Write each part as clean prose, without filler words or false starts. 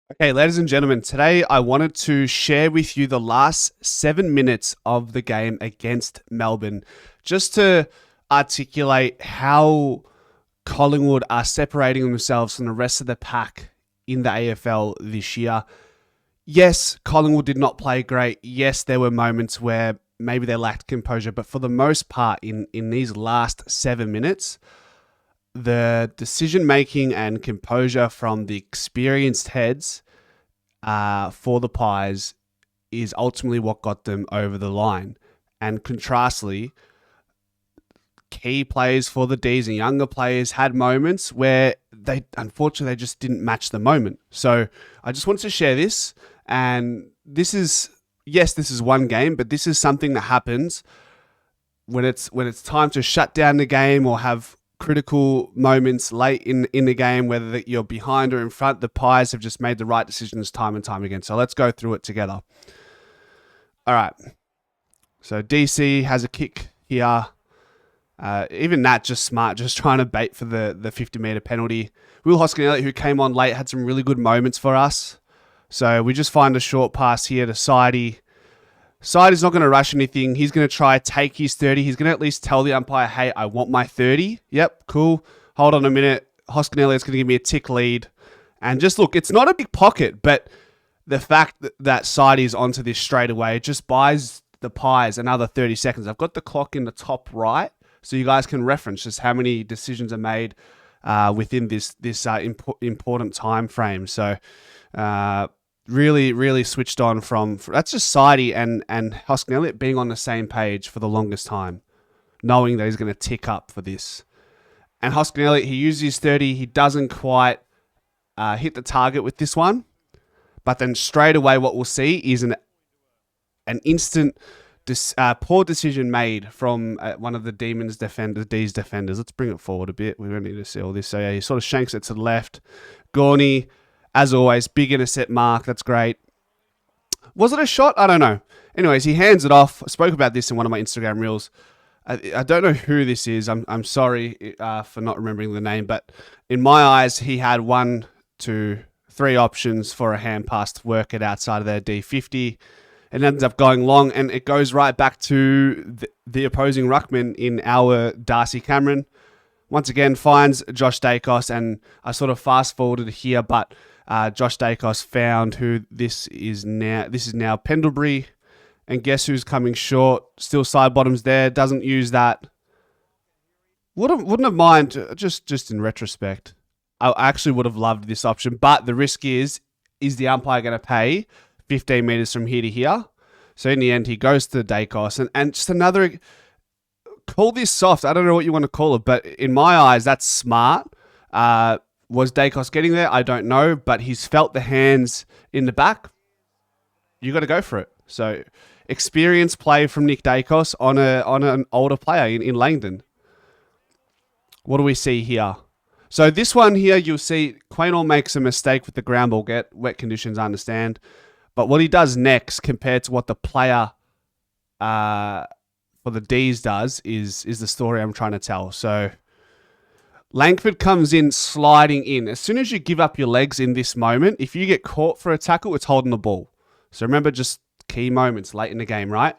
Okay, ladies and gentlemen, today I wanted to share with you the last 7 minutes of the game against Melbourne, just to articulate how Collingwood are separating themselves from the rest of the pack in the AFL this year. Yes, Collingwood did not play great. Yes, there were moments where maybe they lacked composure, but for the most part, in these last 7 minutes, the decision making and composure from the experienced heads for the Pies is ultimately what got them over the line. And contrastly, key players for the D's and younger players had moments where they unfortunately they just didn't match the moment. So I just wanted to share this, and this is one game, but this is something that happens when it's time to shut down the game or have critical moments late in the game, whether you're behind or in front. The Pies have just made the right decisions time and time again. So let's go through it together. All right. So DC has a kick here. Even that, just smart, just trying to bait for the 50-meter penalty. Will Hoskin-Elliott, who came on late, had some really good moments for us. So we just find a short pass here to Sidey. Sidey's not going to rush anything. He's going to try take his 30. He's going to at least tell the umpire, hey, I want my 30. Yep, cool. Hold on a minute. Hoskin-Elliott's going to give me a tick lead. And just look, it's not a big pocket, but the fact that Sidey's onto this straight away, it just buys the Pies another 30 seconds. I've got the clock in the top right, so you guys can reference just how many decisions are made within this important time frame. So really switched on from that's just Sidey and Hoskin-Elliott being on the same page for the longest time, knowing that he's going to tick up for this. And Hoskin-Elliott, he uses his 30. He doesn't quite hit the target with this one. But then straight away what we'll see is an instant poor decision made from one of the D's defenders. Let's bring it forward a bit. We don't need to see all this. So yeah, he sort of shanks it to the left. Gorney, as always, big intercept mark. That's great. Was it a shot? I don't know. Anyways, he hands it off. I spoke about this in one of my Instagram reels. I don't know who this is. I'm sorry for not remembering the name. But in my eyes, he had 1, 2, 3 options for a hand pass to work it outside of their D50. It ends up going long, and it goes right back to the opposing ruckman in our Darcy Cameron. Once again, finds Josh Dacos, and I sort of fast-forwarded here, but Josh Dacos found who this is now. This is now Pendlebury, and guess who's coming short? Still side bottoms there, doesn't use that. Wouldn't have mind, just in retrospect. I actually would have loved this option, but the risk is the umpire going to pay 15 meters from here to here? So in the end, he goes to Dacos, and just another, call this soft. I don't know what you want to call it, but in my eyes, that's smart. Was Dacos getting there? I don't know, but he's felt the hands in the back. You got to go for it. So experienced play from Nick Dacos on an older player in Langdon. What do we see here? So this one here, you'll see Quaynor makes a mistake with the ground ball. Get wet conditions, I understand. But what he does next, compared to what the player for the D's does, is the story I'm trying to tell. So Langford comes in, sliding in. As soon as you give up your legs in this moment, if you get caught for a tackle, it's holding the ball. So remember, just key moments late in the game, right?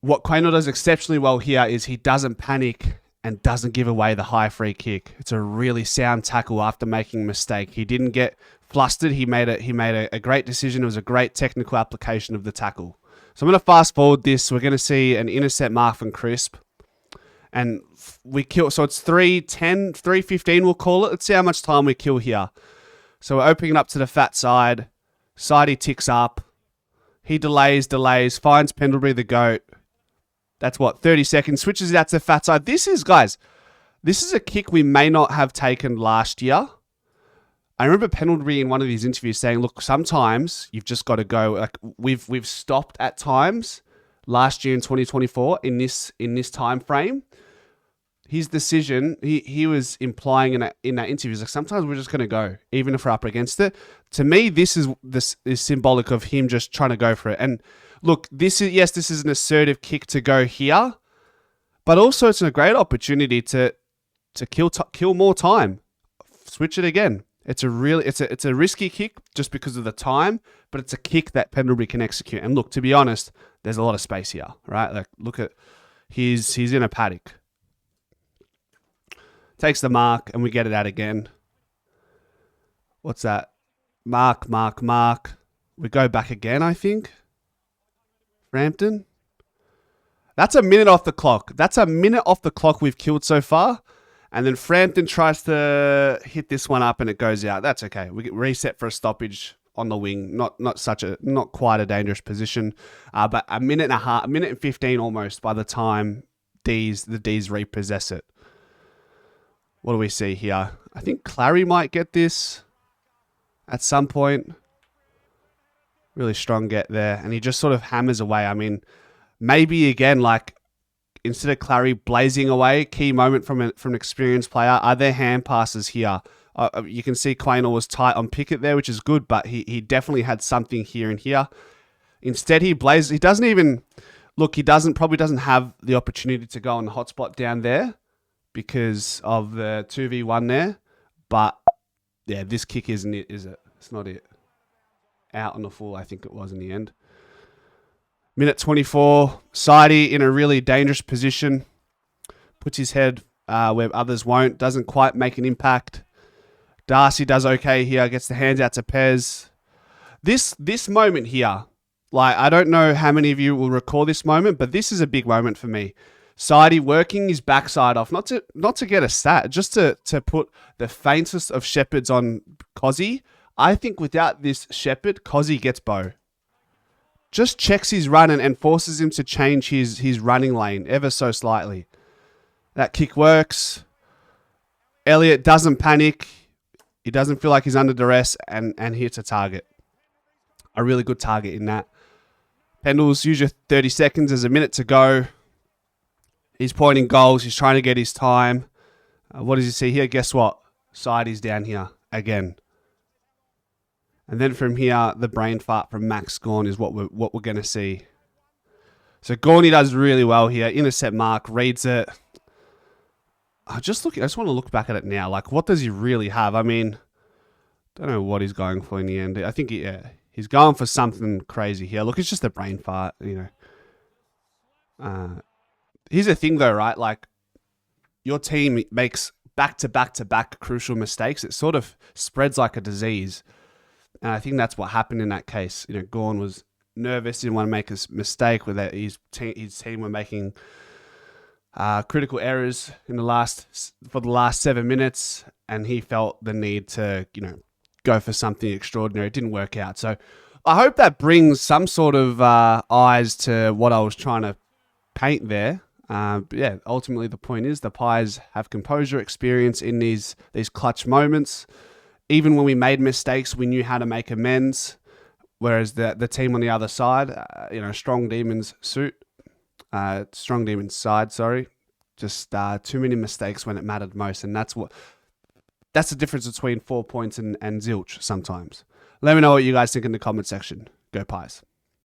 What Quaynor does exceptionally well here is he doesn't panic and doesn't give away the high free kick. It's a really sound tackle after making a mistake. He didn't get flustered. He made a great decision. It was a great technical application of the tackle. So I'm going to fast forward this. We're going to see an intercept mark from Crisp. And we kill. So it's 3:10, 3:15 we'll call it. Let's see how much time we kill here. So we're opening it up to the fat side. Sidey ticks up. He delays, finds Pendlebury the GOAT. That's what, 30 seconds, switches it out to the fat side. This is a kick we may not have taken last year. I remember Pendlebury in one of his interviews saying, look, sometimes you've just got to go. Like we've stopped at times last year in 2024 in this time frame. His decision, he was implying in that interview, he's like, sometimes we're just going to go, even if we're up against it. To me, this is symbolic of him just trying to go for it. And look, this is an assertive kick to go here, but also it's a great opportunity to kill more time. Switch it again. It's a risky kick just because of the time, but it's a kick that Pendlebury can execute. And look, to be honest, there's a lot of space here, right? Like, look at he's in a paddock. Takes the mark, and we get it out again. What's that? Mark. We go back again, I think. Frampton. That's a minute off the clock. We've killed so far. And then Frampton tries to hit this one up and it goes out. That's okay. We get reset for a stoppage on the wing. Not quite a dangerous position. But a minute and a half, a minute and 15 almost by the time the D's repossess it. What do we see here? I think Clary might get this at some point. Really strong get there. And he just sort of hammers away. I mean, maybe again, like, instead of Clary blazing away, key moment from an experienced player. Are there hand passes here? You can see Quaynor was tight on Pickett there, which is good, but he definitely had something here and here. Instead, he blazes. He probably doesn't have the opportunity to go on the hotspot down there because of the 2v1 there. But yeah, this kick isn't it, is it? It's not it. Out on the full, I think it was in the end. Minute 24, Sidey in a really dangerous position. Puts his head where others won't. Doesn't quite make an impact. Darcy does okay here. Gets the hands out to Pez. This moment here, like, I don't know how many of you will recall this moment, but this is a big moment for me. Sidey working his backside off, not to get a stat, just to put the faintest of Shepherds on Cozzy. I think without this Shepherd, Cozzy gets Bo. Just checks his run and forces him to change his running lane ever so slightly. That kick works. Elliott doesn't panic. He doesn't feel like he's under duress and hits a target. A really good target in that. Pendles, use your 30 seconds. There's a minute to go. He's pointing goals. He's trying to get his time. What does he see here? Guess what? Sidey's down here again. And then from here, the brain fart from Max Gawn is what we're going to see. So Gawney does really well here. Intercept mark, reads it. I just want to look back at it now. Like, what does he really have? I mean, don't know what he's going for in the end. I think he's going for something crazy here. Look, it's just a brain fart, you know. Here's the thing, though, right? Like, your team makes back-to-back crucial mistakes. It sort of spreads like a disease. And I think that's what happened in that case. You know, Gawn was nervous, didn't want to make a mistake with that. His team were making critical errors for the last 7 minutes, and he felt the need to, you know, go for something extraordinary. It didn't work out. So I hope that brings some sort of eyes to what I was trying to paint there. But yeah, ultimately the point is the Pies have composure, experience in these clutch moments. Even when we made mistakes, we knew how to make amends. Whereas the team on the other side, Strong Demons side, just too many mistakes when it mattered most. And that's the difference between 4 points and zilch sometimes. Let me know what you guys think in the comment section. Go Pies.